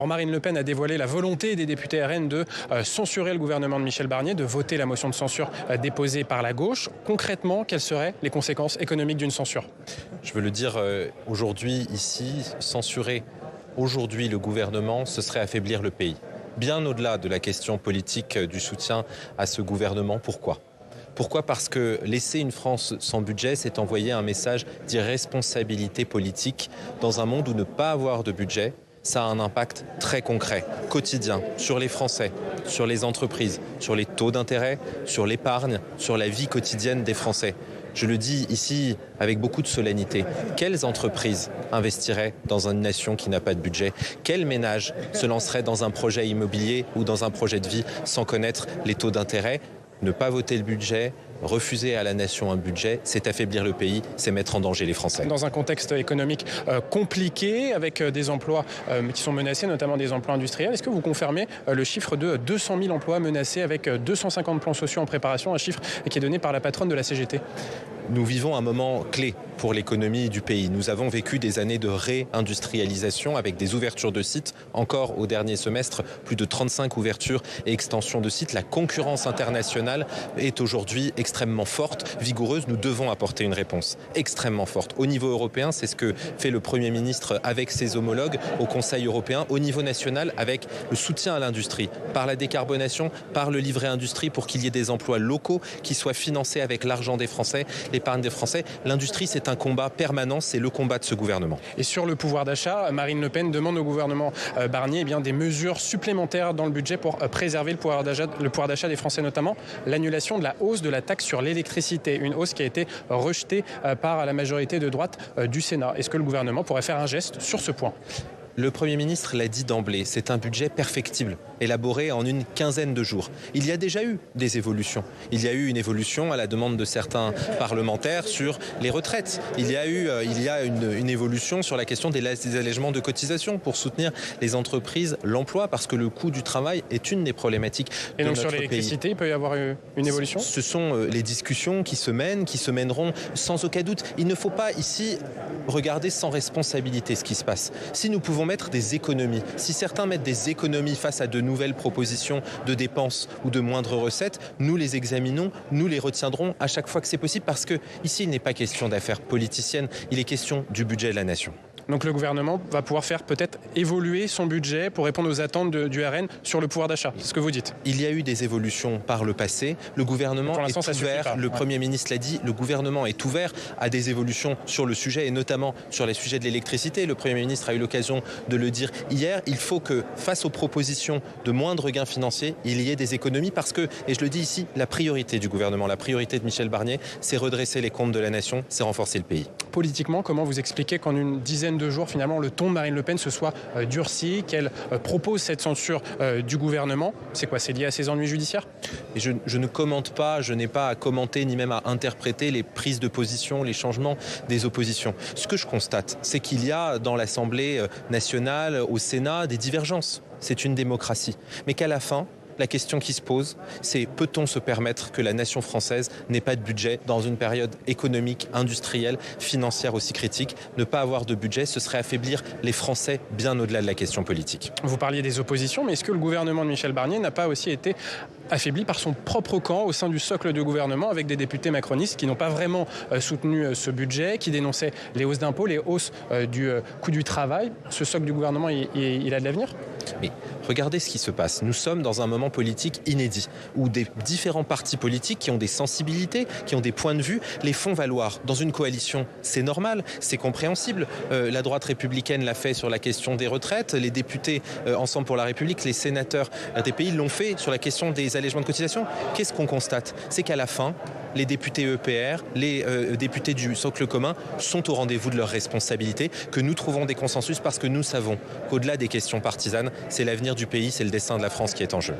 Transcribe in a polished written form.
Marine Le Pen a dévoilé la volonté des députés RN de censurer le gouvernement de Michel Barnier, de voter la motion de censure déposée par la gauche. Concrètement, quelles seraient les conséquences économiques d'une censure? Je veux le dire aujourd'hui, ici, censurer aujourd'hui le gouvernement, ce serait affaiblir le pays. Bien au-delà de la question politique du soutien à ce gouvernement. Pourquoi ? Pourquoi ? Parce que laisser une France sans budget, c'est envoyer un message d'irresponsabilité politique dans un monde où ne pas avoir de budget, ça a un impact très concret, quotidien, sur les Français, sur les entreprises, sur les taux d'intérêt, sur l'épargne, sur la vie quotidienne des Français. Je le dis ici avec beaucoup de solennité. Quelles entreprises investiraient dans une nation qui n'a pas de budget ? Quels ménages se lanceraient dans un projet immobilier ou dans un projet de vie sans connaître les taux d'intérêt ? Ne pas voter le budget, refuser à la nation un budget, c'est affaiblir le pays, c'est mettre en danger les Français. Dans un contexte économique compliqué, avec des emplois qui sont menacés, notamment des emplois industriels, est-ce que vous confirmez le chiffre de 200 000 emplois menacés avec 250 plans sociaux en préparation, un chiffre qui est donné par la patronne de la CGT ? Nous vivons un moment clé pour l'économie du pays. Nous avons vécu des années de réindustrialisation avec des ouvertures de sites. Encore au dernier semestre, plus de 35 ouvertures et extensions de sites. La concurrence internationale est aujourd'hui extrêmement forte, vigoureuse. Nous devons apporter une réponse extrêmement forte. Au niveau européen, c'est ce que fait le Premier ministre avec ses homologues au Conseil européen. Au niveau national, avec le soutien à l'industrie, par la décarbonation, par le livret industrie pour qu'il y ait des emplois locaux qui soient financés avec l'argent des Français, l'épargne des Français. L'industrie, c'est un combat permanent, c'est le combat de ce gouvernement. Et sur le pouvoir d'achat, Marine Le Pen demande au gouvernement Barnier des mesures supplémentaires dans le budget pour préserver le pouvoir d'achat des Français, notamment l'annulation de la hausse de la taxe sur l'électricité, une hausse qui a été rejetée par la majorité de droite du Sénat. Est-ce que le gouvernement pourrait faire un geste sur ce point ? Le Premier ministre l'a dit d'emblée, c'est un budget perfectible, élaboré en une quinzaine de jours. Il y a déjà eu des évolutions. Il y a eu une évolution à la demande de certains parlementaires sur les retraites. Il y a une évolution sur la question des allègements de cotisations pour soutenir les entreprises, l'emploi, parce que le coût du travail est une des problématiques de notre pays. Et donc sur l'électricité, il peut y avoir une évolution ? Ce sont les discussions qui se mèneront sans aucun doute. Il ne faut pas ici regarder sans responsabilité ce qui se passe. Si nous pouvons mettre des économies, si certains mettent des économies face à de nouvelles propositions de dépenses ou de moindres recettes, nous les examinons, nous les retiendrons à chaque fois que c'est possible parce que ici il n'est pas question d'affaires politiciennes, il est question du budget de la nation. Donc le gouvernement va pouvoir faire peut-être évoluer son budget pour répondre aux attentes du RN sur le pouvoir d'achat, c'est ce que vous dites. Il y a eu des évolutions par le passé, le gouvernement est ouvert, le Premier ministre l'a dit, le gouvernement est ouvert à des évolutions sur le sujet et notamment sur les sujets de l'électricité. Le Premier ministre a eu l'occasion de le dire hier, il faut que face aux propositions de moindres gains financiers, il y ait des économies parce que, et je le dis ici, la priorité du gouvernement, la priorité de Michel Barnier, c'est redresser les comptes de la nation, c'est renforcer le pays. Politiquement, comment vous expliquez qu'en une dizaine de jours, finalement, le ton de Marine Le Pen se soit durci, qu'elle propose cette censure du gouvernement? C'est quoi? C'est lié à ses ennuis judiciaires? Et je ne commente pas, je n'ai pas à commenter ni même à interpréter les prises de position, les changements des oppositions. Ce que je constate, c'est qu'il y a dans l'Assemblée nationale, au Sénat, des divergences. C'est une démocratie. Mais qu'à la fin, la question qui se pose, c'est peut-on se permettre que la nation française n'ait pas de budget dans une période économique, industrielle, financière aussi critique? Ne pas avoir de budget, ce serait affaiblir les Français bien au-delà de la question politique. Vous parliez des oppositions, mais est-ce que le gouvernement de Michel Barnier n'a pas aussi été affaibli par son propre camp au sein du socle de gouvernement avec des députés macronistes qui n'ont pas vraiment soutenu ce budget, qui dénonçaient les hausses d'impôts, les hausses du coût du travail? Ce socle du gouvernement, il a de l'avenir? Mais regardez ce qui se passe. Nous sommes dans un moment politique inédit où des différents partis politiques qui ont des sensibilités, qui ont des points de vue, les font valoir. Dans une coalition, c'est normal, c'est compréhensible. La droite républicaine l'a fait sur la question des retraites, les députés Ensemble pour la République, les sénateurs des pays l'ont fait sur la question des allègements de cotisations. Qu'est-ce qu'on constate? C'est qu'à la fin, les députés EPR, les députés du socle commun sont au rendez-vous de leurs responsabilités, que nous trouvons des consensus parce que nous savons qu'au-delà des questions partisanes, c'est l'avenir du pays, c'est le destin de la France qui est en jeu.